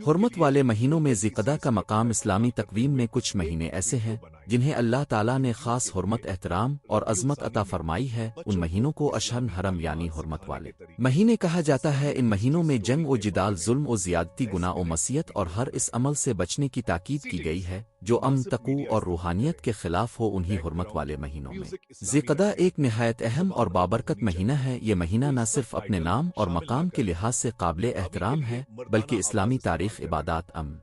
حرمت والے مہینوں میں ذیقعدہ کا مقام اسلامی تقویم میں کچھ مہینے ایسے ہیں جنہیں اللہ تعالیٰ نے خاص حرمت احترام اور عظمت عطا فرمائی ہے۔ ان مہینوں کو اشہر حرم یعنی حرمت والے مہینے کہا جاتا ہے۔ ان مہینوں میں جنگ و جدال، ظلم و زیادتی، گناہ و معصیت اور ہر اس عمل سے بچنے کی تاکید کی گئی ہے جو امن، تقوی اور روحانیت کے خلاف ہو۔ انہی حرمت والے مہینوں میں ذیقعدہ ایک نہایت اہم اور بابرکت مہینہ ہے۔ یہ مہینہ نہ صرف اپنے نام اور مقام کے لحاظ سے قابل احترام ہے بلکہ اسلامی تاریخ، عبادات، امن،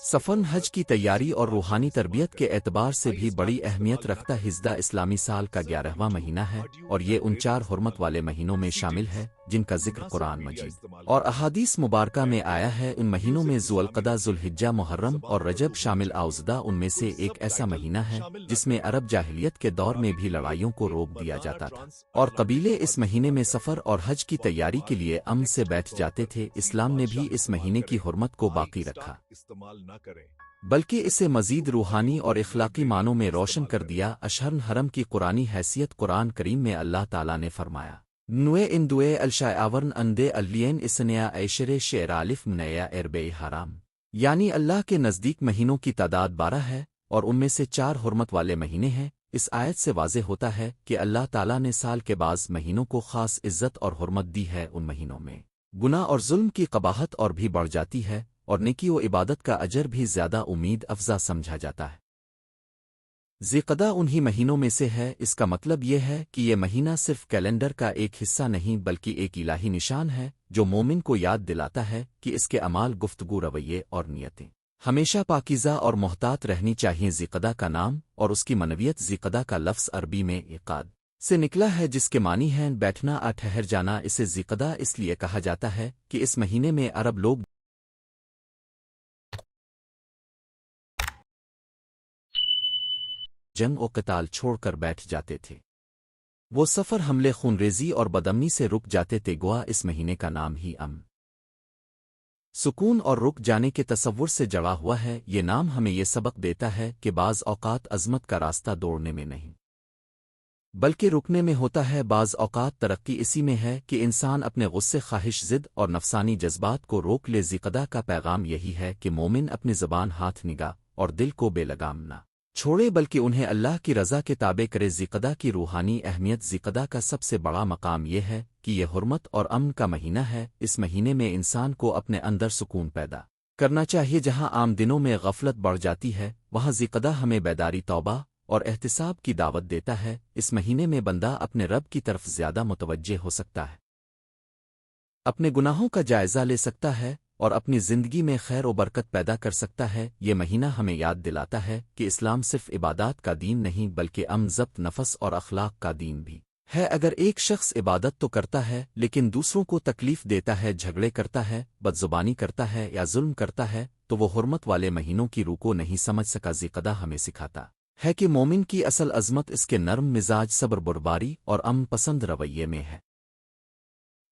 سفر، حج کی تیاری اور روحانی تربیت کے اعتبار سے بھی بڑی اہمیت رکھتا ہجدہ اسلامی سال کا 11واں مہینہ ہے، اور یہ ان 4 حرمت والے مہینوں میں شامل ہے جن کا ذکر قرآن مجید اور احادیث مبارکہ میں آیا ہے۔ ان مہینوں میں ذو القعدہ، ذو الحجہ، محرم اور رجب شامل اوزدہ ان میں سے ایک ایسا مہینہ ہے جس میں عرب جاہلیت کے دور میں بھی لڑائیوں کو روک دیا جاتا تھا اور قبیلے اس مہینے میں سفر اور حج کی تیاری کے لیے امن سے بیٹھ جاتے تھے۔ اسلام نے بھی اس مہینے کی حرمت کو باقی رکھا بلکہ اسے مزید روحانی اور اخلاقی معنوں میں روشن کر دیا۔ اشہر حرم کی قرآنی حیثیت قرآن کریم میں اللہ تعالیٰ نے فرمایا، نوے اندوے الشائعورن اندے الین اسنیا ایشر شعرالف منیا اربے حرام، یعنی اللہ کے نزدیک مہینوں کی تعداد 12 ہے اور ان میں سے 4 حرمت والے مہینے ہیں۔ اس آیت سے واضح ہوتا ہے کہ اللہ تعالیٰ نے سال کے بعض مہینوں کو خاص عزت اور حرمت دی ہے۔ ان مہینوں میں گناہ اور ظلم کی قباحت اور بھی بڑھ جاتی ہے اور نیکی و عبادت کا اجر بھی زیادہ امید افزا سمجھا جاتا ہے۔ ذیقعدہ انہی مہینوں میں سے ہے۔ اس کا مطلب یہ ہے کہ یہ مہینہ صرف کیلنڈر کا ایک حصہ نہیں بلکہ ایک الہی نشان ہے جو مومن کو یاد دلاتا ہے کہ اس کے اعمال، گفتگو، رویے اور نیتیں ہمیشہ پاکیزہ اور محتاط رہنی چاہیے۔ ذیقعدہ کا نام اور اس کی منویت، ذیقعدہ کا لفظ عربی میں عقاد سے نکلا ہے جس کے معنی ہیں بیٹھنا، ٹھہر جانا۔ اسے ذیقعدہ اس لیے کہا جاتا ہے کہ اس مہینے میں عرب لوگ جنگ و قتال چھوڑ کر بیٹھ جاتے تھے۔ وہ سفر، حملے، خونریزی اور بدامنی سے رک جاتے تھے۔ گوا اس مہینے کا نام ہی امن، سکون اور رک جانے کے تصور سے جڑا ہوا ہے۔ یہ نام ہمیں یہ سبق دیتا ہے کہ بعض اوقات عظمت کا راستہ دوڑنے میں نہیں بلکہ رکنے میں ہوتا ہے۔ بعض اوقات ترقی اسی میں ہے کہ انسان اپنے غصے، خواہش، ضد اور نفسانی جذبات کو روک لے۔ ذیقعدہ کا پیغام یہی ہے کہ مومن اپنی زبان، ہاتھ، نگاہ اور دل کو بے لگام نہ چھوڑے بلکہ انہیں اللہ کی رضا کے تابع کرے۔ ذیقعدہ کی روحانی اہمیت، ذیقعدہ کا سب سے بڑا مقام یہ ہے کہ یہ حرمت اور امن کا مہینہ ہے۔ اس مہینے میں انسان کو اپنے اندر سکون پیدا کرنا چاہیے۔ جہاں عام دنوں میں غفلت بڑھ جاتی ہے وہاں ذیقعدہ ہمیں بیداری، توبہ اور احتساب کی دعوت دیتا ہے۔ اس مہینے میں بندہ اپنے رب کی طرف زیادہ متوجہ ہو سکتا ہے، اپنے گناہوں کا جائزہ لے سکتا ہے اور اپنی زندگی میں خیر و برکت پیدا کر سکتا ہے۔ یہ مہینہ ہمیں یاد دلاتا ہے کہ اسلام صرف عبادات کا دین نہیں بلکہ امن، ضبط نفس اور اخلاق کا دین بھی ہے۔ اگر ایک شخص عبادت تو کرتا ہے لیکن دوسروں کو تکلیف دیتا ہے، جھگڑے کرتا ہے، بدزبانی کرتا ہے یا ظلم کرتا ہے تو وہ حرمت والے مہینوں کی روح کو نہیں سمجھ سکا۔ ذیقعدہ ہمیں سکھاتا ہے کہ مومن کی اصل عظمت اس کے نرم مزاج، صبر، بردباری اور امن پسند رویے میں ہے۔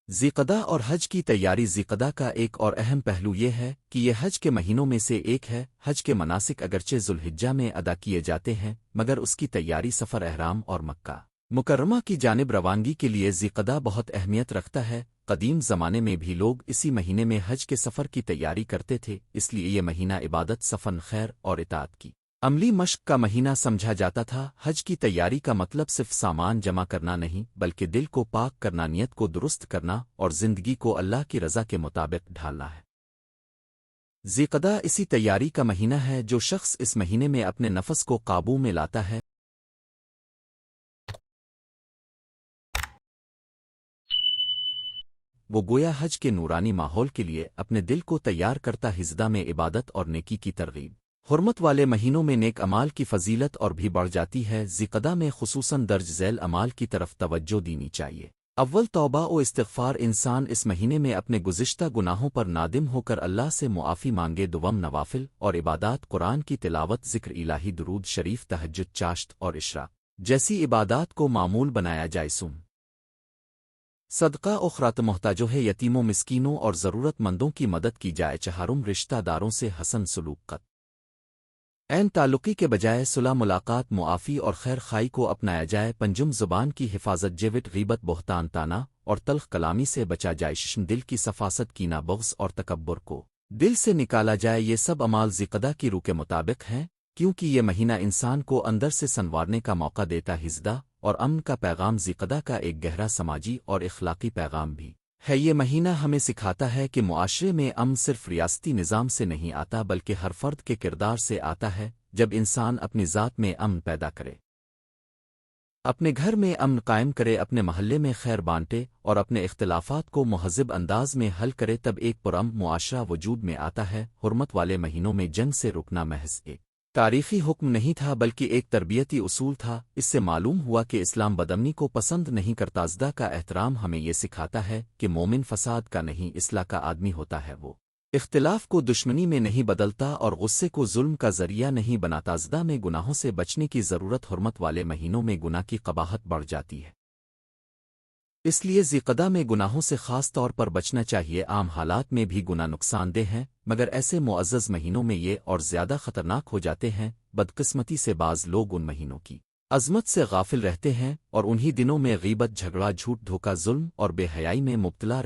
ذیقعدہ اور حج کی تیاری۔ ذیقعدہ کا ایک اور اہم پہلو یہ ہے کہ یہ حج کے مہینوں میں سے ایک ہے۔ حج کے مناسک اگرچہ ذوالحجہ میں ادا کیے جاتے ہیں مگر اس کی تیاری سفر احرام اور مکہ مکرمہ کی جانب روانگی کے لیے ذیقعدہ بہت اہمیت رکھتا ہے۔ قدیم زمانے میں بھی لوگ اسی مہینے میں حج کے سفر کی تیاری کرتے تھے، اس لیے یہ مہینہ عبادت، سفر، خیر اور اطاعت کی عملی مشق کا مہینہ سمجھا جاتا تھا۔ حج کی تیاری کا مطلب صرف سامان جمع کرنا نہیں بلکہ دل کو پاک کرنا، نیت کو درست کرنا اور زندگی کو اللہ کی رضا کے مطابق ڈھالنا ہے۔ ذیقعدہ اسی تیاری کا مہینہ ہے۔ جو شخص اس مہینے میں اپنے نفس کو قابو میں لاتا ہے وہ گویا حج کے نورانی ماحول کے لیے اپنے دل کو تیار کرتا۔ ہجدہ میں عبادت اور نیکی کی ترغیب۔ حرمت والے مہینوں میں نیک امال کی فضیلت اور بھی بڑھ جاتی ہے۔ ذیقعدہ میں خصوصاً درج ذیل امال کی طرف توجہ دینی چاہیے۔ اول توبہ و استغفار۔ انسان اس مہینے میں اپنے گزشتہ گناہوں پر نادم ہو کر اللہ سے معافی مانگے۔ دوم نوافل اور عبادات، قرآن کی تلاوت، ذکر الہی، درود شریف، تہجد، چاشت اور اشراق جیسی عبادات کو معمول بنایا جائے۔ صدقہ اخرات محتاجوں ہے یتیموں مسکینوں اور ضرورت مندوں کی مدد کی جائے چہارم رشتہ داروں سے حسن سلوک قط عین تعلقی کے بجائے صلح ملاقات معافی اور خیر خائی کو اپنایا جائے پنجم زبان کی حفاظت جیوٹ غیبت بہتان تانا اور تلخ کلامی سے بچا جائے ششم دل کی صفاست کینہ بغض اور تکبر کو دل سے نکالا جائے یہ سب اعمال ذیقدہ کی روح کے مطابق ہیں کیونکہ یہ مہینہ انسان کو اندر سے سنوارنے کا موقع دیتا ہزدہ اور امن کا پیغام ذیقدہ کا ایک گہرا سماجی اور اخلاقی پیغام بھی ہے یہ مہینہ ہمیں سکھاتا ہے کہ معاشرے میں امن صرف ریاستی نظام سے نہیں آتا بلکہ ہر فرد کے کردار سے آتا ہے جب انسان اپنی ذات میں امن پیدا کرے اپنے گھر میں امن قائم کرے اپنے محلے میں خیر بانٹے اور اپنے اختلافات کو مہذب انداز میں حل کرے تب ایک پرامن معاشرہ وجود میں آتا ہے حرمت والے مہینوں میں جنگ سے رکنا محض ایک تاریخی حکم نہیں تھا بلکہ ایک تربیتی اصول تھا اس سے معلوم ہوا کہ اسلام بدامنی کو پسند نہیں کرتا زدہ کا احترام ہمیں یہ سکھاتا ہے کہ مومن فساد کا نہیں اصلاح کا آدمی ہوتا ہے وہ اختلاف کو دشمنی میں نہیں بدلتا اور غصے کو ظلم کا ذریعہ نہیں بناتا زدہ میں گناہوں سے بچنے کی ضرورت حرمت والے مہینوں میں گناہ کی قباحت بڑھ جاتی ہے اس لیے ذیقدہ میں گناہوں سے خاص طور پر بچنا چاہیے عام حالات میں بھی گناہ نقصان دہ ہیں مگر ایسے معزز مہینوں میں یہ اور زیادہ خطرناک ہو جاتے ہیں بدقسمتی سے بعض لوگ ان مہینوں کی عظمت سے غافل رہتے ہیں اور انہی دنوں میں غیبت جھگڑا جھوٹ دھوکہ ظلم اور بے حیائی میں مبتلا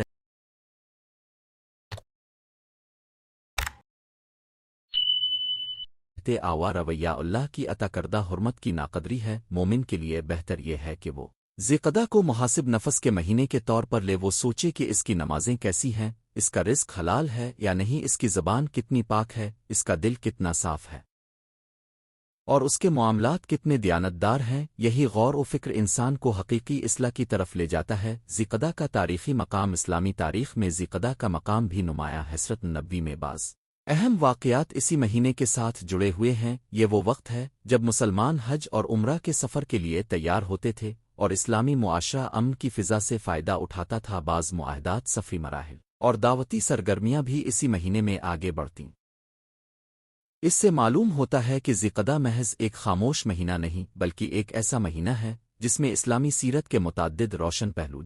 رہتے آوا رویہ اللہ کی عطا کردہ حرمت کی ناقدری ہے مومن کے لیے بہتر یہ ہے کہ وہ ذیقدہ کو محاسب نفس کے مہینے کے طور پر لے وہ سوچے کہ اس کی نمازیں کیسی ہیں اس کا رزق حلال ہے یا نہیں اس کی زبان کتنی پاک ہے اس کا دل کتنا صاف ہے اور اس کے معاملات کتنے دیانتدار ہیں یہی غور و فکر انسان کو حقیقی اصلاح کی طرف لے جاتا ہے ذیقدہ کا تاریخی مقام اسلامی تاریخ میں ذیقدہ کا مقام بھی نمایاں حسرت نبوی میں بعض اہم واقعات اسی مہینے کے ساتھ جڑے ہوئے ہیں یہ وہ وقت ہے جب مسلمان حج اور عمرہ کے سفر کے لیے تیار ہوتے تھے اور اسلامی معاشرہ امن کی فضا سے فائدہ اٹھاتا تھا بعض معاہدات سفری مراحل اور دعوتی سرگرمیاں بھی اسی مہینے میں آگے بڑھتیں اس سے معلوم ہوتا ہے کہ ذیقدہ محض ایک خاموش مہینہ نہیں بلکہ ایک ایسا مہینہ ہے جس میں اسلامی سیرت کے متعدد روشن پہلو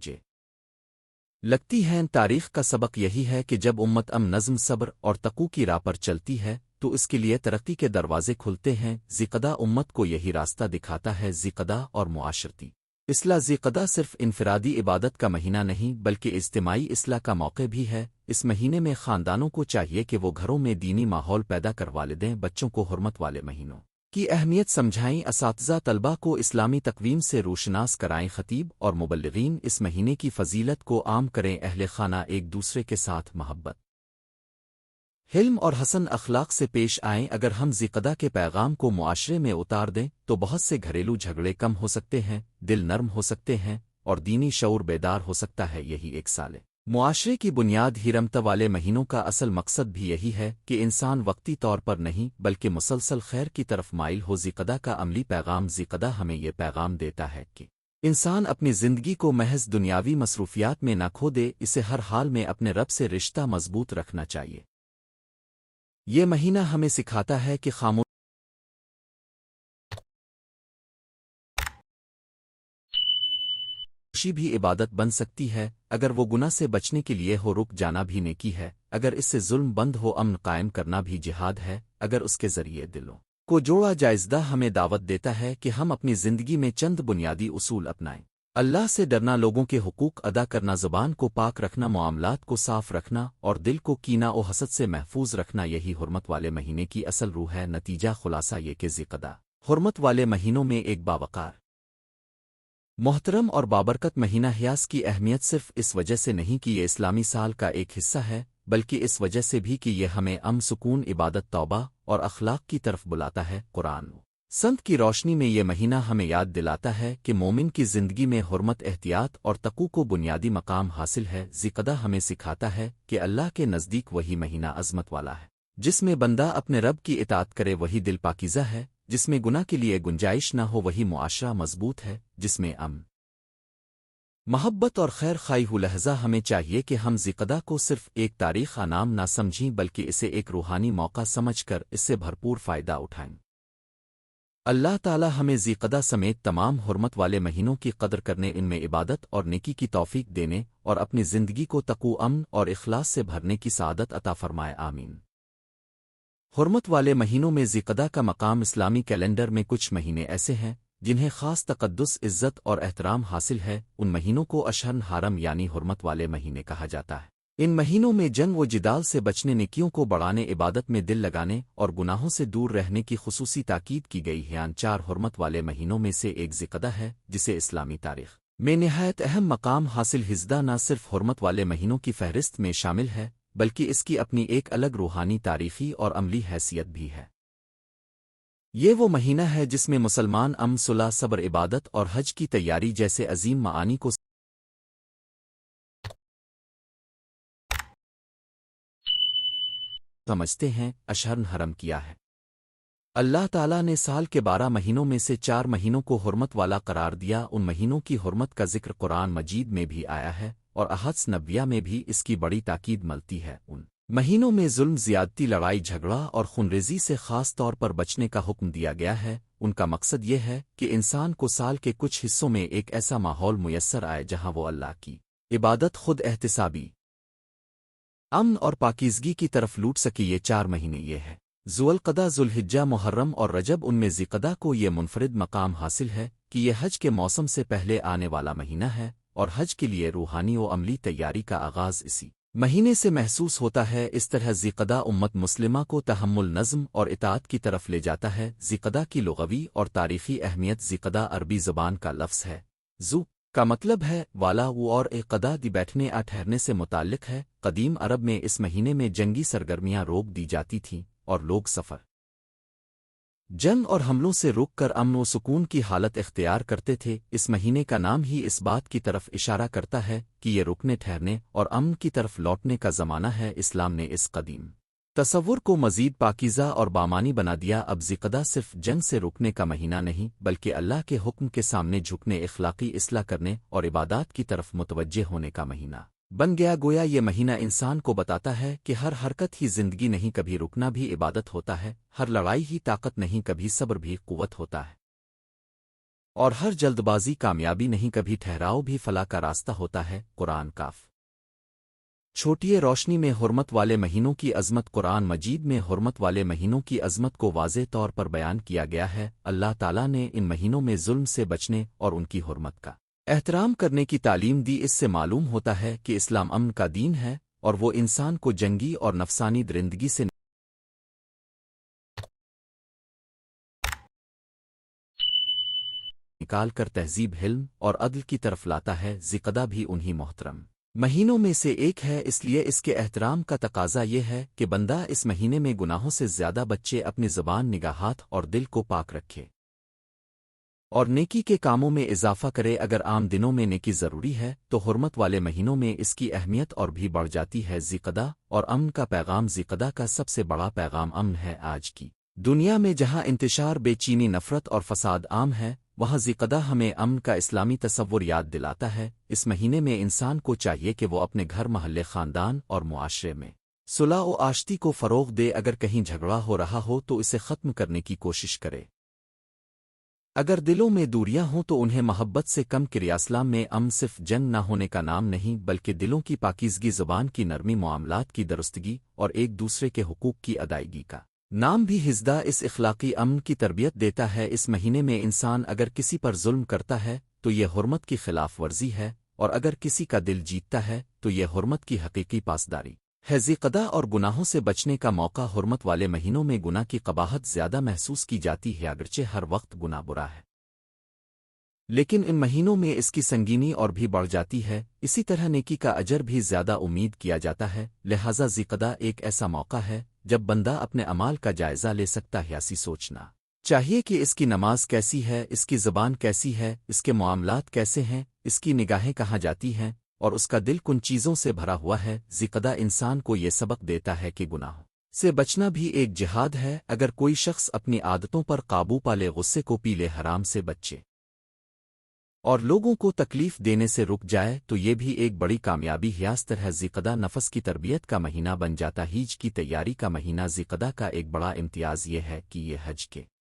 لگتی ہیں تاریخ کا سبق یہی ہے کہ جب امت نظم صبر اور تقوی کی راہ پر چلتی ہے تو اس کے لیے ترقی کے دروازے کھلتے ہیں ذیقدہ امت کو یہی راستہ دکھاتا ہے ذیقدہ اور معاشرتی اصلاح ذیقدہ صرف انفرادی عبادت کا مہینہ نہیں بلکہ اجتماعی اصلاح کا موقع بھی ہے اس مہینے میں خاندانوں کو چاہیے کہ وہ گھروں میں دینی ماحول پیدا کر والدیں بچوں کو حرمت والے مہینوں کی اہمیت سمجھائیں اساتذہ طلبہ کو اسلامی تقویم سے روشناس کرائیں خطیب اور مبلغین اس مہینے کی فضیلت کو عام کریں اہل خانہ ایک دوسرے کے ساتھ محبت حلم اور حسن اخلاق سے پیش آئیں اگر ہم ذیقدہ کے پیغام کو معاشرے میں اتار دیں تو بہت سے گھریلو جھگڑے کم ہو سکتے ہیں دل نرم ہو سکتے ہیں اور دینی شعور بیدار ہو سکتا ہے یہی ایک سال معاشرے کی بنیاد حرمت والے مہینوں کا اصل مقصد بھی یہی ہے کہ انسان وقتی طور پر نہیں بلکہ مسلسل خیر کی طرف مائل ہو ذیقدہ کا عملی پیغام ذیقدہ ہمیں یہ پیغام دیتا ہے کہ انسان اپنی زندگی کو محض دنیاوی مصروفیات میں نہ کھو دے اسے ہر حال میں اپنے رب سے رشتہ مضبوط رکھنا چاہیے یہ مہینہ ہمیں سکھاتا ہے کہ خاموشی بھی عبادت بن سکتی ہے اگر وہ گناہ سے بچنے کے لیے ہو رک جانا بھی نیکی ہے اگر اس سے ظلم بند ہو امن قائم کرنا بھی جہاد ہے اگر اس کے ذریعے دلوں کو جوڑا جائزدہ ہمیں دعوت دیتا ہے کہ ہم اپنی زندگی میں چند بنیادی اصول اپنائیں اللہ سے ڈرنا لوگوں کے حقوق ادا کرنا زبان کو پاک رکھنا معاملات کو صاف رکھنا اور دل کو کینہ و حسد سے محفوظ رکھنا یہی حرمت والے مہینے کی اصل روح ہے نتیجہ خلاصہ یہ کہ ذیقدہ حرمت والے مہینوں میں ایک باوقار محترم اور بابرکت مہینہ حیاس کی اہمیت صرف اس وجہ سے نہیں کہ یہ اسلامی سال کا ایک حصہ ہے بلکہ اس وجہ سے بھی کہ یہ ہمیں سکون عبادت توبہ اور اخلاق کی طرف بلاتا ہے قرآن سنت کی روشنی میں یہ مہینہ ہمیں یاد دلاتا ہے کہ مومن کی زندگی میں حرمت احتیاط اور تقوی کو بنیادی مقام حاصل ہے ذیقدہ ہمیں سکھاتا ہے کہ اللہ کے نزدیک وہی مہینہ عظمت والا ہے جس میں بندہ اپنے رب کی اطاعت کرے وہی دل پاکیزہ ہے جس میں گناہ کے لیے گنجائش نہ ہو وہی معاشرہ مضبوط ہے جس میں امن محبت اور خیر خائی ہو لہذا ہمیں چاہیے کہ ہم ذیقدہ کو صرف ایک تاریخ نام نہ سمجھیں بلکہ اسے ایک روحانی موقع سمجھ کر اس سے بھرپور فائدہ اٹھائیں اللہ تعالی ہمیں ذیقدہ سمیت تمام حرمت والے مہینوں کی قدر کرنے، ان میں عبادت اور نیکی کی توفیق دینے اور اپنی زندگی کو تقوی، امن اور اخلاص سے بھرنے کی سعادت عطا فرمائے، آمین۔ حرمت والے مہینوں میں ذیقدہ کا مقام اسلامی کیلنڈر میں کچھ مہینے ایسے ہیں جنہیں خاص تقدس، عزت اور احترام حاصل ہے۔ ان مہینوں کو اشہر حرم یعنی حرمت والے مہینے کہا جاتا ہے۔ ان مہینوں میں جنگ و جدال سے بچنے، نیکیوں کو بڑھانے، عبادت میں دل لگانے اور گناہوں سے دور رہنے کی خصوصی تاکید کی گئی ہے۔ ان 4 حرمت والے مہینوں میں سے ایک ذیقدہ ہے جسے اسلامی تاریخ میں نہایت اہم مقام حاصل۔ ذیقدہ نہ صرف حرمت والے مہینوں کی فہرست میں شامل ہے بلکہ اس کی اپنی ایک الگ روحانی، تاریخی اور عملی حیثیت بھی ہے۔ یہ وہ مہینہ ہے جس میں مسلمان امن، صلح، صبر، عبادت اور حج کی تیاری جیسے عظیم معانی کو سمجھتے ہیں۔ اشہر حرم کیا ہے؟ اللہ تعالیٰ نے سال کے 12 مہینوں میں سے 4 مہینوں کو حرمت والا قرار دیا۔ ان مہینوں کی حرمت کا ذکر قرآن مجید میں بھی آیا ہے اور احادیث نبویہ میں بھی اس کی بڑی تاکید ملتی ہے۔ ان مہینوں میں ظلم، زیادتی، لڑائی جھگڑا اور خونریزی سے خاص طور پر بچنے کا حکم دیا گیا ہے۔ ان کا مقصد یہ ہے کہ انسان کو سال کے کچھ حصوں میں ایک ایسا ماحول میسر آئے جہاں وہ اللہ کی عبادت، خود احتسابی، امن اور پاکیزگی کی طرف لوٹ سکے۔ یہ 4 مہینے یہ ہے: ذوالقعدہ، ذوالحجہ، محرم اور رجب۔ ان میں ذیقدہ کو یہ منفرد مقام حاصل ہے کہ یہ حج کے موسم سے پہلے آنے والا مہینہ ہے اور حج کے لیے روحانی و عملی تیاری کا آغاز اسی مہینے سے محسوس ہوتا ہے۔ اس طرح ذیقدہ امت مسلمہ کو تحمل، نظم اور اطاعت کی طرف لے جاتا ہے۔ ذیقدہ کی لغوی اور تاریخی اہمیت: ذیقدہ عربی زبان کا لفظ ہے۔ ذو کا مطلب ہے والا، وہ اور قدہ دی بیٹھنے، ٹھہرنے سے متعلق ہے۔ قدیم عرب میں اس مہینے میں جنگی سرگرمیاں روک دی جاتی تھیں اور لوگ سفر، جنگ اور حملوں سے رک کر امن و سکون کی حالت اختیار کرتے تھے۔ اس مہینے کا نام ہی اس بات کی طرف اشارہ کرتا ہے کہ یہ رکنے، ٹھہرنے اور امن کی طرف لوٹنے کا زمانہ ہے۔ اسلام نے اس قدیم تصور کو مزید پاکیزہ اور بامانی بنا دیا۔ اب ذیقدہ صرف جنگ سے رکنے کا مہینہ نہیں بلکہ اللہ کے حکم کے سامنے جھکنے، اخلاقی اصلاح کرنے اور عبادات کی طرف متوجہ ہونے کا مہینہ بن گیا۔ گویا یہ مہینہ انسان کو بتاتا ہے کہ ہر حرکت ہی زندگی نہیں، کبھی رکنا بھی عبادت ہوتا ہے، ہر لڑائی ہی طاقت نہیں، کبھی صبر بھی قوت ہوتا ہے، اور ہر جلد بازی کامیابی نہیں، کبھی ٹھہراؤ بھی فلاح کا راستہ ہوتا ہے۔ قرآن کاف چھوٹی روشنی میں حرمت والے مہینوں کی عظمت۔ قرآن مجید میں حرمت والے مہینوں کی عظمت کو واضح طور پر بیان کیا گیا ہے۔ اللہ تعالیٰ نے ان مہینوں میں ظلم سے بچنے اور ان کی حرمت کا احترام کرنے کی تعلیم دی۔ اس سے معلوم ہوتا ہے کہ اسلام امن کا دین ہے اور وہ انسان کو جنگی اور نفسانی درندگی سے نکال کر تہذیب، حلم اور عدل کی طرف لاتا ہے۔ ذیقدہ بھی انہی محترم مہینوں میں سے ایک ہے، اس لیے اس کے احترام کا تقاضا یہ ہے کہ بندہ اس مہینے میں گناہوں سے زیادہ بچے، اپنی زبان، نگاہات اور دل کو پاک رکھے اور نیکی کے کاموں میں اضافہ کرے۔ اگر عام دنوں میں نیکی ضروری ہے تو حرمت والے مہینوں میں اس کی اہمیت اور بھی بڑھ جاتی ہے۔ ذیقدہ اور امن کا پیغام: ذیقدہ کا سب سے بڑا پیغام امن ہے۔ آج کی دنیا میں جہاں انتشار، بے چینی، نفرت اور فساد عام ہے، وہاں ذیقدہ ہمیں امن کا اسلامی تصور یاد دلاتا ہے۔ اس مہینے میں انسان کو چاہیے کہ وہ اپنے گھر، محلے، خاندان اور معاشرے میں صلح و آشتی کو فروغ دے۔ اگر کہیں جھگڑا ہو رہا ہو تو اسے ختم کرنے کی کوشش کرے۔ اگر دلوں میں دوریاں ہوں تو انہیں محبت سے کم کرے۔ اسلام میں امن صرف جنگ نہ ہونے کا نام نہیں بلکہ دلوں کی پاکیزگی، زبان کی نرمی، معاملات کی درستگی اور ایک دوسرے کے حقوق کی ادائیگی کا نام بھی۔ ذیقدہ اس اخلاقی امن کی تربیت دیتا ہے۔ اس مہینے میں انسان اگر کسی پر ظلم کرتا ہے تو یہ حرمت کی خلاف ورزی ہے، اور اگر کسی کا دل جیتتا ہے تو یہ حرمت کی حقیقی پاسداری ہے۔ ذیقدہ اور گناہوں سے بچنے کا موقع: حرمت والے مہینوں میں گناہ کی قباحت زیادہ محسوس کی جاتی ہے، اگرچہ ہر وقت گناہ برا ہے، لیکن ان مہینوں میں اس کی سنگینی اور بھی بڑھ جاتی ہے۔ اسی طرح نیکی کا اجر بھی زیادہ امید کیا جاتا ہے۔ لہٰذا ذیقدہ ایک ایسا موقع ہے جب بندہ اپنے اعمال کا جائزہ لے سکتا ہے۔ ایسی سوچنا چاہیے کہ اس کی نماز کیسی ہے، اس کی زبان کیسی ہے، اس کے معاملات کیسے ہیں، اس کی نگاہیں کہاں جاتی ہیں اور اس کا دل کن چیزوں سے بھرا ہوا ہے۔ ذیقدہ انسان کو یہ سبق دیتا ہے کہ گناہوں سے بچنا بھی ایک جہاد ہے۔ اگر کوئی شخص اپنی عادتوں پر قابو پا لے، غصے کو پی لے، حرام سے بچے اور لوگوں کو تکلیف دینے سے رک جائے تو یہ بھی ایک بڑی کامیابی ہے۔ اس طرح ذیقدہ نفس کی تربیت کا مہینہ بن جاتا۔ حج کی تیاری کا مہینہ: ذیقدہ کا ایک بڑا امتیاز یہ ہے کہ یہ حج کے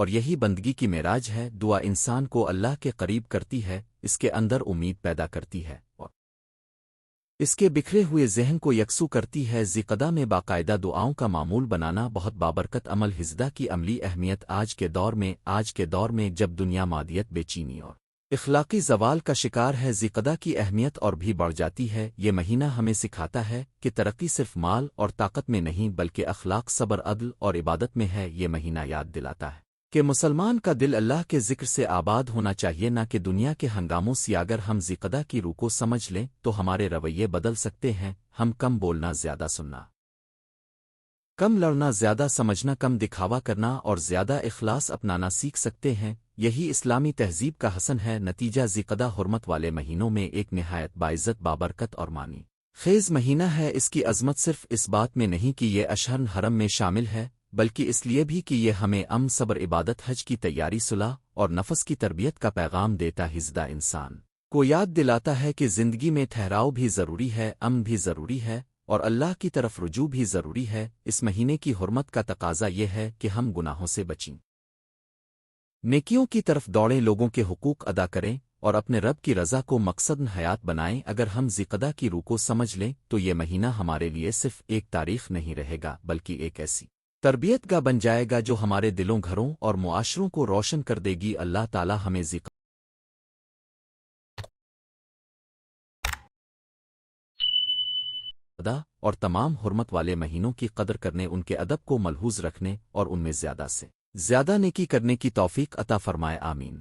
اور یہی بندگی کی معراج ہے۔ دعا انسان کو اللہ کے قریب کرتی ہے، اس کے اندر امید پیدا کرتی ہے اور اس کے بکھرے ہوئے ذہن کو یکسو کرتی ہے۔ ذی قدہ میں باقاعدہ دعاؤں کا معمول بنانا بہت بابرکت عمل۔ حسدہ کی عملی اہمیت آج کے دور میں جب دنیا مادیت بے چینی اور اخلاقی زوال کا شکار ہے، ذی قدہ کی اہمیت اور بھی بڑھ جاتی ہے۔ یہ مہینہ ہمیں سکھاتا ہے کہ ترقی صرف مال اور طاقت میں نہیں بلکہ اخلاق، صبر، عدل اور عبادت میں ہے۔ یہ مہینہ یاد دلاتا ہے کہ مسلمان کا دل اللہ کے ذکر سے آباد ہونا چاہیے، نہ کہ دنیا کے ہنگاموں سے۔ اگر ہم ذی قدہ کی روح کو سمجھ لیں تو ہمارے رویے بدل سکتے ہیں۔ ہم کم بولنا، زیادہ سننا، کم لڑنا، زیادہ سمجھنا، کم دکھاوا کرنا اور زیادہ اخلاص اپنانا سیکھ سکتے ہیں۔ یہی اسلامی تہذیب کا حسن ہے۔ نتیجہ، ذی قدہ حرمت والے مہینوں میں ایک نہایت باعزت، بابرکت اور معنی خیز مہینہ ہے۔ اس کی عظمت صرف اس بات میں نہیں کہ یہ اشہر حرم میں شامل ہے، بلکہ اس لیے بھی کہ یہ ہمیں امن، صبر، عبادت، حج کی تیاری، صلح اور نفس کی تربیت کا پیغام دیتا۔ حسدہ انسان کو یاد دلاتا ہے کہ زندگی میں ٹھہراؤ بھی ضروری ہے، امن بھی ضروری ہے اور اللہ کی طرف رجوع بھی ضروری ہے۔ اس مہینے کی حرمت کا تقاضا یہ ہے کہ ہم گناہوں سے بچیں، نیکیوں کی طرف دوڑیں، لوگوں کے حقوق ادا کریں اور اپنے رب کی رضا کو مقصد حیات بنائیں۔ اگر ہم ذی قدہ کی روح کو سمجھ لیں تو یہ مہینہ ہمارے لیے صرف ایک تاریخ نہیں رہے گا بلکہ ایک ایسی تربیت گاہ بن جائے گا جو ہمارے دلوں، گھروں اور معاشروں کو روشن کر دے گی۔ اللہ تعالی ہمیں ذی قدہ اور تمام حرمت والے مہینوں کی قدر کرنے، ان کے ادب کو ملحوظ رکھنے اور ان میں زیادہ سے زیادہ نیکی کرنے کی توفیق عطا فرمائے، آمین۔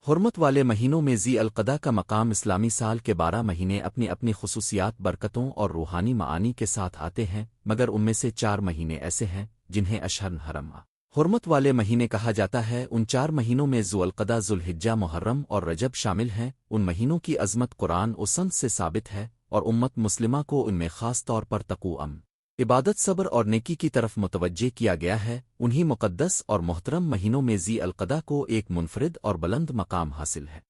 حرمت والے مہینوں میں ذی القدہ کا مقام اسلامی سال کے 12 مہینے اپنی اپنی خصوصیات، برکتوں اور روحانی معانی کے ساتھ آتے ہیں، مگر ان میں سے 4 مہینے ایسے ہیں جنہیں اشہر حرم حرمت والے مہینے کہا جاتا ہے۔ ان 4 مہینوں میں ذو القدہ، ذوالحجہ، محرم اور رجب شامل ہیں۔ ان مہینوں کی عظمت قرآن و سنت سے ثابت ہے اور امت مسلمہ کو ان میں خاص طور پر تقوی، عبادت، صبر اور نیکی کی طرف متوجہ کیا گیا ہے۔ انہی مقدس اور محترم مہینوں میں ذی القدہ کو ایک منفرد اور بلند مقام حاصل ہے۔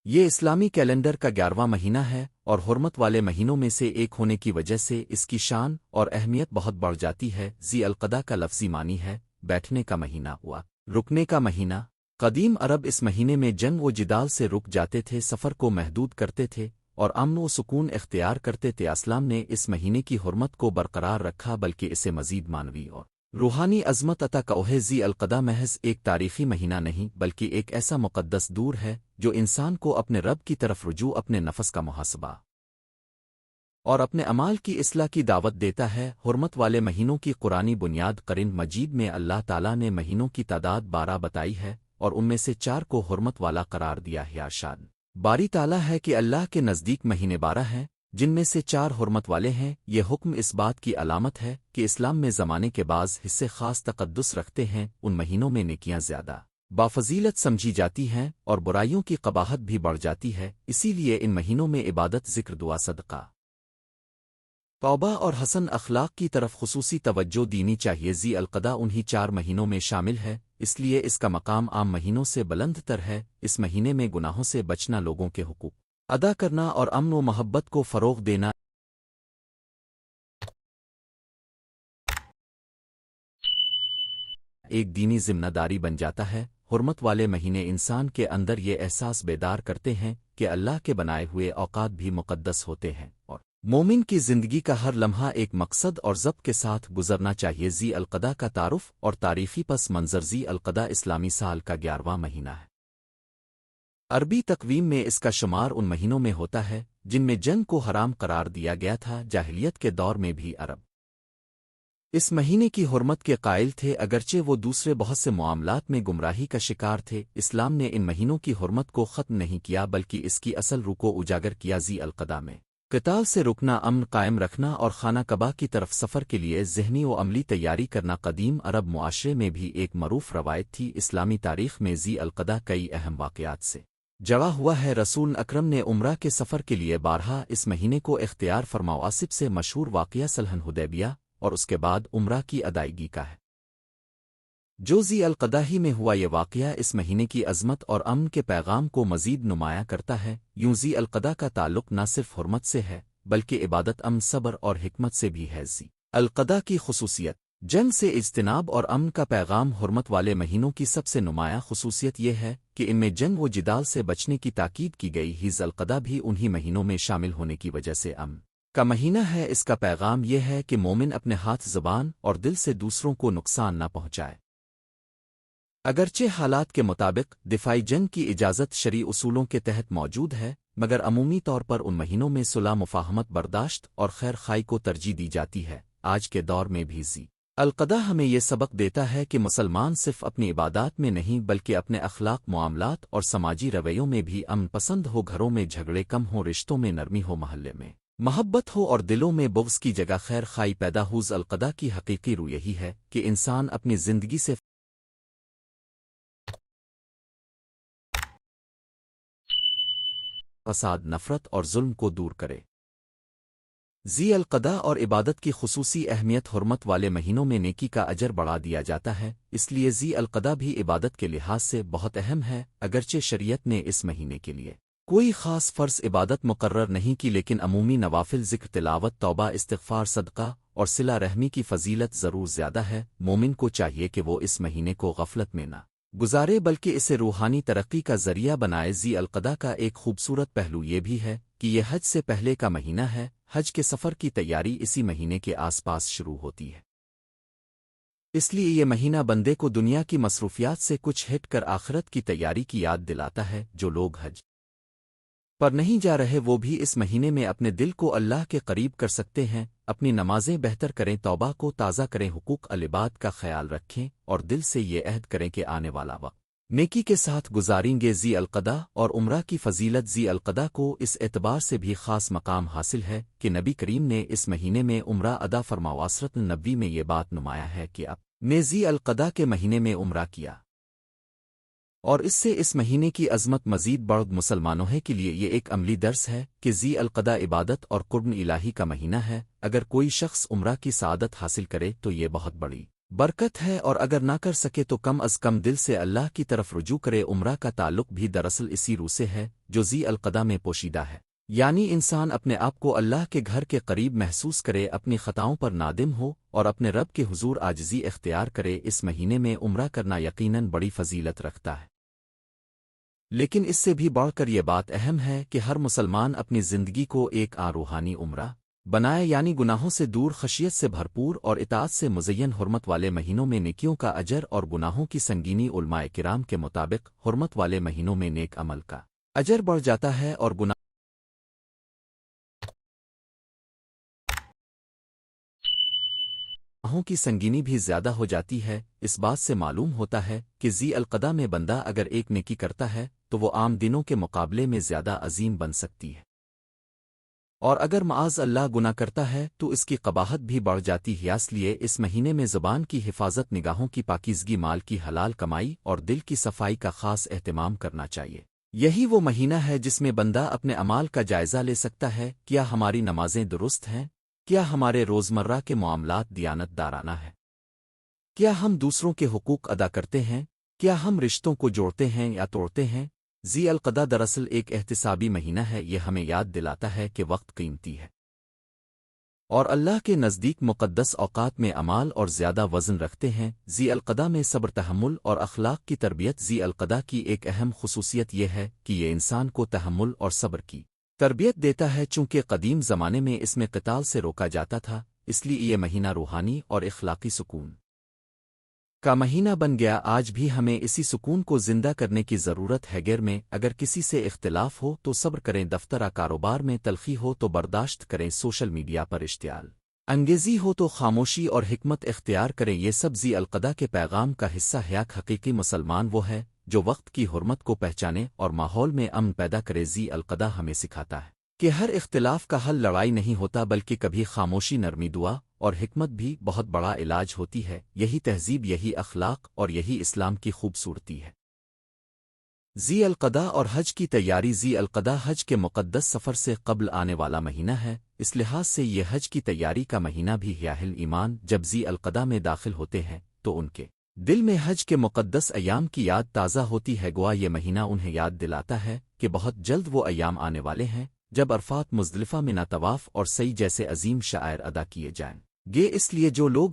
یہ اسلامی کیلنڈر کا 11واں مہینہ ہے اور حرمت والے مہینوں میں سے ایک ہونے کی وجہ سے اس کی شان اور اہمیت بہت بڑھ جاتی ہے۔ ذی القدہ کا لفظی معنی ہے بیٹھنے کا مہینہ، ہوا رکنے کا مہینہ۔ قدیم عرب اس مہینے میں جنگ و جدال سے رک جاتے تھے، سفر کو محدود کرتے تھے اور امن و سکون اختیار کرتے تھے۔ اسلام نے اس مہینے کی حرمت کو برقرار رکھا بلکہ اسے مزید معنوی اور روحانی عظمت عطا کیا۔ ذی القدہ محض ایک تاریخی مہینہ نہیں بلکہ ایک ایسا مقدس دور ہے جو انسان کو اپنے رب کی طرف رجوع، اپنے نفس کا محاسبہ اور اپنے اعمال کی اصلاح کی دعوت دیتا ہے۔ حرمت والے مہینوں کی قرآنی بنیاد قرآن مجید میں اللہ تعالیٰ نے مہینوں کی تعداد 12 بتائی ہے اور ان میں سے 4 کو حرمت والا قرار دیا ہے۔ ارشاد باری تعالیٰ ہے کہ اللہ کے نزدیک مہینے 12 ہیں جن میں سے 4 حرمت والے ہیں۔ یہ حکم اس بات کی علامت ہے کہ اسلام میں زمانے کے بعض حصے خاص تقدس رکھتے ہیں۔ ان مہینوں میں نیکیاں زیادہ بافضیلت سمجھی جاتی ہیں اور برائیوں کی قباحت بھی بڑھ جاتی ہے، اسی لیے ان مہینوں میں عبادت، ذکر، دعا، صدقہ، توبہ اور حسن اخلاق کی طرف خصوصی توجہ دینی چاہیے۔ ذی القدہ انہی 4 مہینوں میں شامل ہے، اس لیے اس کا مقام عام مہینوں سے بلند تر ہے۔ اس مہینے میں گناہوں سے بچنا، لوگوں کے حقوق ادا کرنا اور امن و محبت کو فروغ دینا ایک دینی ذمہ داری بن جاتا ہے۔ حرمت والے مہینے انسان کے اندر یہ احساس بیدار کرتے ہیں کہ اللہ کے بنائے ہوئے اوقات بھی مقدس ہوتے ہیں اور مومن کی زندگی کا ہر لمحہ ایک مقصد اور ضبط کے ساتھ گزرنا چاہیے۔ ذی القدہ کا تعارف اور تاریخی پس منظر۔ ذی القدہ اسلامی سال کا 11واں مہینہ ہے۔ عربی تقویم میں اس کا شمار ان مہینوں میں ہوتا ہے جن میں جنگ کو حرام قرار دیا گیا تھا۔ جاہلیت کے دور میں بھی عرب اس مہینے کی حرمت کے قائل تھے، اگرچہ وہ دوسرے بہت سے معاملات میں گمراہی کا شکار تھے۔ اسلام نے ان مہینوں کی حرمت کو ختم نہیں کیا بلکہ اس کی اصل روح کو اجاگر کیا۔ ذی القدہ میں قتال سے رکنا، امن قائم رکھنا اور خانہ کعبہ کی طرف سفر کے لیے ذہنی و عملی تیاری کرنا قدیم عرب معاشرے میں بھی ایک معروف روایت تھی۔ اسلامی تاریخ میں ذی القدہ کئی اہم واقعات سے جڑا ہوا ہے۔ رسول اکرم نے عمرہ کے سفر کے لیے بارہا اس مہینے کو اختیار فرمایا۔ سب سے مشہور واقعہ صلح حدیبیہ اور اس کے بعد عمرہ کی ادائیگی کا ہے جو ذی القدہ ہی میں ہوا۔ یہ واقعہ اس مہینے کی عظمت اور امن کے پیغام کو مزید نمایاں کرتا ہے۔ یوں ذی القدہ کا تعلق نہ صرف حرمت سے ہے بلکہ عبادت، امن، صبر اور حکمت سے بھی ہے۔ ذی القدہ کی خصوصیت جنگ سے اجتناب اور امن کا پیغام حرمت والے مہینوں کی سب سے نمایاں خصوصیت یہ ہے کہ ان میں جنگ و جدال سے بچنے کی تاکید کی گئی ہی ذی القعدہ بھی انہی مہینوں میں شامل ہونے کی وجہ سے امن کا مہینہ ہے۔ اس کا پیغام یہ ہے کہ مومن اپنے ہاتھ زبان اور دل سے دوسروں کو نقصان نہ پہنچائے۔ اگرچہ حالات کے مطابق دفاعی جنگ کی اجازت شرعی اصولوں کے تحت موجود ہے، مگر عمومی طور پر ان مہینوں میں صلح مفاہمت برداشت اور خیر خواہی کو ترجیح دی جاتی ہے۔ آج کے دور میں بھی ذی القعدہ ہمیں یہ سبق دیتا ہے کہ مسلمان صرف اپنی عبادات میں نہیں بلکہ اپنے اخلاق، معاملات اور سماجی رویوں میں بھی امن پسند ہو، گھروں میں جھگڑے کم ہوں، رشتوں میں نرمی ہو، محلے میں محبت ہو اور دلوں میں بغض کی جگہ خیر خواہی پیدا ہو۔ ذی القعدہ کی حقیقی روح یہی ہے کہ انسان اپنی زندگی سے فساد، نفرت اور ظلم کو دور کرے۔ ذی القعدہ اور عبادت کی خصوصی اہمیت حرمت والے مہینوں میں نیکی کا اجر بڑھا دیا جاتا ہے، اس لیے ذی القعدہ بھی عبادت کے لحاظ سے بہت اہم ہے۔ اگرچہ شریعت نے اس مہینے کے لیے کوئی خاص فرض عبادت مقرر نہیں کی، لیکن عمومی نوافل، ذکر، تلاوت، توبہ، استغفار، صدقہ اور صلہ رحمی کی فضیلت ضرور زیادہ ہے۔ مومن کو چاہیے کہ وہ اس مہینے کو غفلت میں نہ گزارے بلکہ اسے روحانی ترقی کا ذریعہ بنائے۔ ذی القعدہ کا ایک خوبصورت پہلو یہ بھی ہے کہ یہ حج سے پہلے کا مہینہ ہے۔ حج کے سفر کی تیاری اسی مہینے کے آس پاس شروع ہوتی ہے، اس لیے یہ مہینہ بندے کو دنیا کی مصروفیات سے کچھ ہٹ کر آخرت کی تیاری کی یاد دلاتا ہے۔ جو لوگ حج پر نہیں جا رہے وہ بھی اس مہینے میں اپنے دل کو اللہ کے قریب کر سکتے ہیں۔ اپنی نمازیں بہتر کریں، توبہ کو تازہ کریں، حقوق العباد کا خیال رکھیں اور دل سے یہ عہد کریں کہ آنے والا وقت نیکی کے ساتھ گزاریں گے۔ ذی القعدہ اور عمرہ کی فضیلت۔ ذی القعدہ کو اس اعتبار سے بھی خاص مقام حاصل ہے کہ نبی کریم نے اس مہینے میں عمرہ ادا فرما۔ واسرت النبی میں یہ بات نمایاں ہے کہ اب نے ذی القعدہ کے مہینے میں عمرہ کیا، اور اس سے اس مہینے کی عظمت مزید بڑھ۔ مسلمانوں کے لیے یہ ایک عملی درس ہے کہ ذی القعدہ عبادت اور قرب الہی کا مہینہ ہے۔ اگر کوئی شخص عمرہ کی سعادت حاصل کرے تو یہ بہت بڑی برکت ہے، اور اگر نہ کر سکے تو کم از کم دل سے اللہ کی طرف رجوع کرے۔ عمرہ کا تعلق بھی دراصل اسی روح سے ہے جو ذی القعدہ میں پوشیدہ ہے، یعنی انسان اپنے آپ کو اللہ کے گھر کے قریب محسوس کرے، اپنی خطاؤں پر نادم ہو اور اپنے رب کے حضور عاجزی اختیار کرے۔ اس مہینے میں عمرہ کرنا یقیناً بڑی فضیلت رکھتا ہے، لیکن اس سے بھی بڑھ کر یہ بات اہم ہے کہ ہر مسلمان اپنی زندگی کو ایک روحانی عمرہ بنائے، یعنی گناہوں سے دور، خشیت سے بھرپور اور اطاعت سے مزین۔ حرمت والے مہینوں میں نیکیوں کا اجر اور گناہوں کی سنگینی۔ علماء کرام کے مطابق حرمت والے مہینوں میں نیک عمل کا اجر بڑھ جاتا ہے اور گناہوں کی سنگینی بھی زیادہ ہو جاتی ہے۔ اس بات سے معلوم ہوتا ہے کہ ذی القعدہ میں بندہ اگر ایک نیکی کرتا ہے تو وہ عام دنوں کے مقابلے میں زیادہ عظیم بن سکتی ہے، اور اگر معاذ اللہ گناہ کرتا ہے تو اس کی قباحت بھی بڑھ جاتی ہے۔ اس لیے اس مہینے میں زبان کی حفاظت، نگاہوں کی پاکیزگی، مال کی حلال کمائی اور دل کی صفائی کا خاص اہتمام کرنا چاہیے۔ یہی وہ مہینہ ہے جس میں بندہ اپنے اعمال کا جائزہ لے سکتا ہے۔ کیا ہماری نمازیں درست ہیں؟ کیا ہمارے روزمرہ کے معاملات دیانت دارانہ ہیں؟ کیا ہم دوسروں کے حقوق ادا کرتے ہیں؟ کیا ہم رشتوں کو جوڑتے ہیں یا توڑتے ہیں؟ ذی القعدہ دراصل ایک احتسابی مہینہ ہے۔ یہ ہمیں یاد دلاتا ہے کہ وقت قیمتی ہے اور اللہ کے نزدیک مقدس اوقات میں اعمال اور زیادہ وزن رکھتے ہیں۔ ذی القعدہ میں صبر، تحمل اور اخلاق کی تربیت۔ ذی القعدہ کی ایک اہم خصوصیت یہ ہے کہ یہ انسان کو تحمل اور صبر کی تربیت دیتا ہے۔ چونکہ قدیم زمانے میں اس میں قتال سے روکا جاتا تھا، اس لیے یہ مہینہ روحانی اور اخلاقی سکون کا مہینہ بن گیا۔ آج بھی ہمیں اسی سکون کو زندہ کرنے کی ضرورت ہے۔ غیر میں اگر کسی سے اختلاف ہو تو صبر کریں، دفتر کاروبار میں تلخی ہو تو برداشت کریں، سوشل میڈیا پر اشتعال انگیزی ہو تو خاموشی اور حکمت اختیار کریں۔ یہ سب ذی القعدہ کے پیغام کا حصہ ہے۔ حقیقی مسلمان وہ ہے جو وقت کی حرمت کو پہچانے اور ماحول میں امن پیدا کرے۔ ذی القعدہ ہمیں سکھاتا ہے کہ ہر اختلاف کا حل لڑائی نہیں ہوتا، بلکہ کبھی خاموشی، نرمی، دعا اور حکمت بھی بہت بڑا علاج ہوتی ہے۔ یہی تہذیب، یہی اخلاق اور یہی اسلام کی خوبصورتی ہے۔ ذی القعدہ اور حج کی تیاری۔ ذی القعدہ حج کے مقدس سفر سے قبل آنے والا مہینہ ہے، اس لحاظ سے یہ حج کی تیاری کا مہینہ بھی ہے۔ اہل ایمان جب ذی القعدہ میں داخل ہوتے ہیں تو ان کے دل میں حج کے مقدس ایام کی یاد تازہ ہوتی ہے، گوا یہ مہینہ انہیں یاد دلاتا ہے کہ بہت جلد وہ ایام آنے والے ہیں جب عرفات، مزدلفہ میں طواف اور سعی جیسے عظیم شعائر ادا کیے جائیں گے۔ اس لیے جو لوگ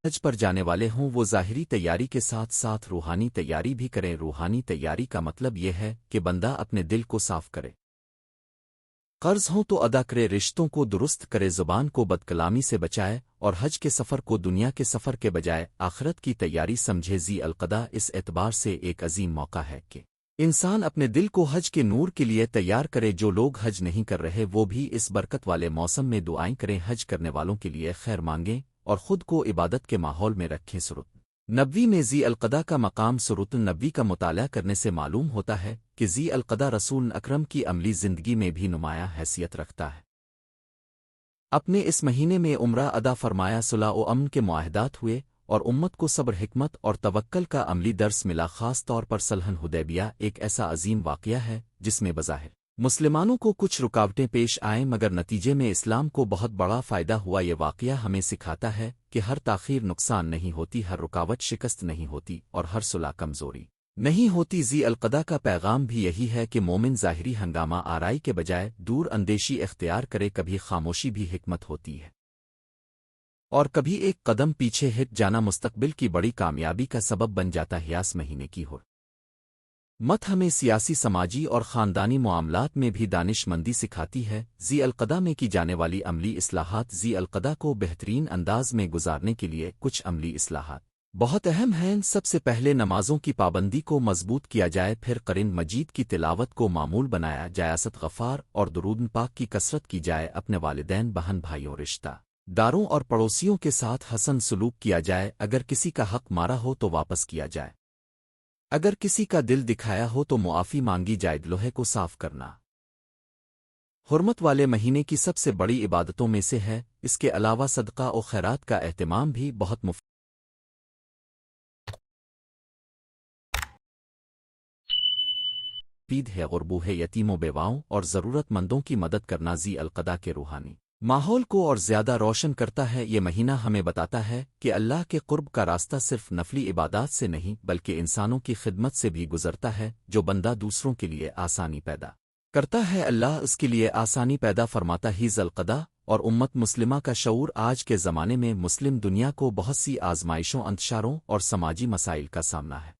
حج پر جانے والے ہوں وہ ظاہری تیاری کے ساتھ ساتھ روحانی تیاری بھی کریں۔ روحانی تیاری کا مطلب یہ ہے کہ بندہ اپنے دل کو صاف کرے، قرض ہوں تو ادا کرے، رشتوں کو درست کرے، زبان کو بدکلامی سے بچائے، اور حج کے سفر کو دنیا کے سفر کے بجائے آخرت کی تیاری سمجھے۔ ذی القعدہ اس اعتبار سے ایک عظیم موقع ہے کہ انسان اپنے دل کو حج کے نور کے لیے تیار کرے۔ جو لوگ حج نہیں کر رہے وہ بھی اس برکت والے موسم میں دعائیں کریں، حج کرنے والوں کے لیے خیر مانگیں اور خود کو عبادت کے ماحول میں رکھیں۔ سورۃ نبوی میں ذی القعدہ کا مقام سورۃ النبی کا مطالعہ کرنے سے معلوم ہوتا ہے کہ ذی القعدہ رسول اکرم کی عملی زندگی میں بھی نمایاں حیثیت رکھتا ہے۔ اپنے اس مہینے میں عمرہ ادا فرمایا، صلح و امن کے معاہدات ہوئے اور امت کو صبر، حکمت اور توکل کا عملی درس ملا۔ خاص طور پر صلح حدیبیہ ایک ایسا عظیم واقعہ ہے جس میں بظاہر مسلمانوں کو کچھ رکاوٹیں پیش آئیں مگر نتیجے میں اسلام کو بہت بڑا فائدہ ہوا۔ یہ واقعہ ہمیں سکھاتا ہے کہ ہر تاخیر نقصان نہیں ہوتی، ہر رکاوٹ شکست نہیں ہوتی اور ہر صلح کمزوری نہیں ہوتی۔ ذی القعدہ کا پیغام بھی یہی ہے کہ مومن ظاہری ہنگامہ آرائی کے بجائے دور اندیشی اختیار کرے۔ کبھی خاموشی بھی حکمت ہوتی ہے اور کبھی ایک قدم پیچھے ہٹ جانا مستقبل کی بڑی کامیابی کا سبب بن جاتا ہے۔ اس مہینے کی مت ہمیں سیاسی، سماجی اور خاندانی معاملات میں بھی دانش مندی سکھاتی ہے۔ ذی القعدہ میں کی جانے والی عملی اصلاحات۔ ذی القعدہ کو بہترین انداز میں گزارنے کے لیے کچھ عملی اصلاحات بہت اہم ہیں۔ سب سے پہلے نمازوں کی پابندی کو مضبوط کیا جائے، پھر قرآن مجید کی تلاوت کو معمول بنایا جائے، استغفار اور درود پاک کی کثرت کی جائے، اپنے والدین، بہن بھائیوں، رشتہ داروں اور پڑوسیوں کے ساتھ حسن سلوک کیا جائے، اگر کسی کا حق مارا ہو تو واپس کیا جائے، اگر کسی کا دل دکھایا ہو تو معافی مانگی جائے۔ لوہے کو صاف کرنا حرمت والے مہینے کی سب سے بڑی عبادتوں میں سے ہے۔ اس کے علاوہ صدقہ و خیرات کا اہتمام بھی بہت مفید ہے۔ غربو ہے، یتیموں، بیواؤں اور ضرورت مندوں کی مدد کرنا ذی القعدہ کے روحانی ماحول کو اور زیادہ روشن کرتا ہے۔ یہ مہینہ ہمیں بتاتا ہے کہ اللہ کے قرب کا راستہ صرف نفلی عبادات سے نہیں بلکہ انسانوں کی خدمت سے بھی گزرتا ہے۔ جو بندہ دوسروں کے لیے آسانی پیدا کرتا ہے اللہ اس کے لیے آسانی پیدا فرماتا ہی۔ ذی القعدہ اور امت مسلمہ کا شعور آج کے زمانے میں مسلم دنیا کو بہت سی آزمائشوں، انتشاروں اور سماجی مسائل کا سامنا ہے۔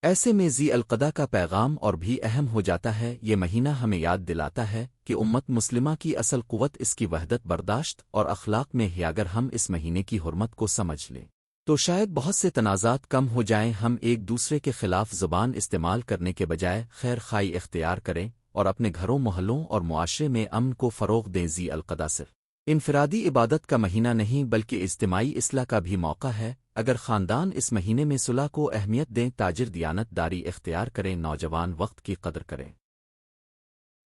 ایسے میں ذی القعدہ کا پیغام اور بھی اہم ہو جاتا ہے۔ یہ مہینہ ہمیں یاد دلاتا ہے کہ امت مسلمہ کی اصل قوت اس کی وحدت، برداشت اور اخلاق میں ہے۔ اگر ہم اس مہینے کی حرمت کو سمجھ لیں تو شاید بہت سے تنازعات کم ہو جائیں۔ ہم ایک دوسرے کے خلاف زبان استعمال کرنے کے بجائے خیر خواہی اختیار کریں اور اپنے گھروں، محلوں اور معاشرے میں امن کو فروغ دیں۔ ذی القعدہ صرف انفرادی عبادت کا مہینہ نہیں بلکہ اجتماعی اصلاح کا بھی موقع ہے۔ اگر خاندان اس مہینے میں صلح کو اہمیت دیں، تاجر دیانت داری اختیار کریں، نوجوان وقت کی قدر کریں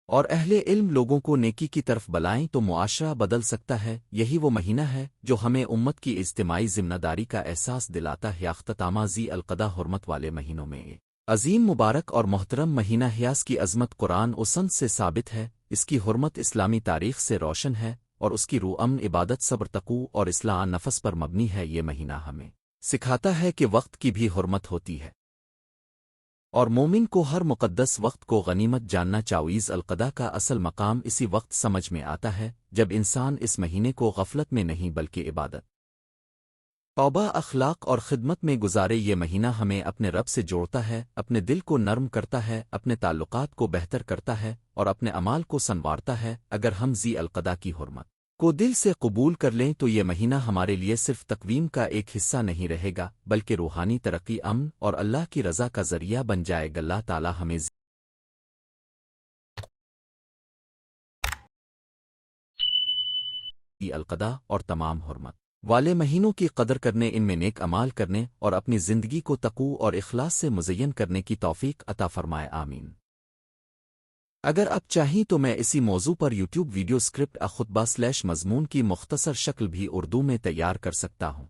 اور اہل علم لوگوں کو نیکی کی طرف بلائیں تو معاشرہ بدل سکتا ہے۔ یہی وہ مہینہ ہے جو ہمیں امت کی اجتماعی ذمہ داری کا احساس دلاتا ہے۔ اختتامہ ذی القعدہ حرمت والے مہینوں میں عظیم، مبارک اور محترم مہینہ ہے۔ اس کی عظمت قرآن و سنت سے ثابت ہے، اس کی حرمت اسلامی تاریخ سے روشن ہے اور اس کی روح امن، عبادت، صبر، تقوی اور اصلاح نفس پر مبنی ہے۔ یہ مہینہ ہمیں سکھاتا ہے کہ وقت کی بھی حرمت ہوتی ہے اور مومن کو ہر مقدس وقت کو غنیمت جاننا چاہیے۔ ذی القعدہ کا اصل مقام اسی وقت سمجھ میں آتا ہے جب انسان اس مہینے کو غفلت میں نہیں بلکہ عبادت، توبہ، اخلاق اور خدمت میں گزارے۔ یہ مہینہ ہمیں اپنے رب سے جوڑتا ہے، اپنے دل کو نرم کرتا ہے، اپنے تعلقات کو بہتر کرتا ہے اور اپنے اعمال کو سنوارتا ہے۔ اگر ہم ذی القعدہ کی حرمت کو دل سے قبول کر لیں تو یہ مہینہ ہمارے لیے صرف تقویم کا ایک حصہ نہیں رہے گا بلکہ روحانی ترقی، امن اور اللہ کی رضا کا ذریعہ بن جائے گا۔ اللہ تعالی ہمیں ذی القعدہ اور تمام حرمت والے مہینوں کی قدر کرنے، ان میں نیک اعمال کرنے اور اپنی زندگی کو تقوی اور اخلاص سے مزین کرنے کی توفیق عطا فرمائے، آمین۔ اگر آپ چاہیں تو میں اسی موضوع پر یوٹیوب ویڈیو اسکرپٹ خطبہ / مضمون کی مختصر شکل بھی اردو میں تیار کر سکتا ہوں۔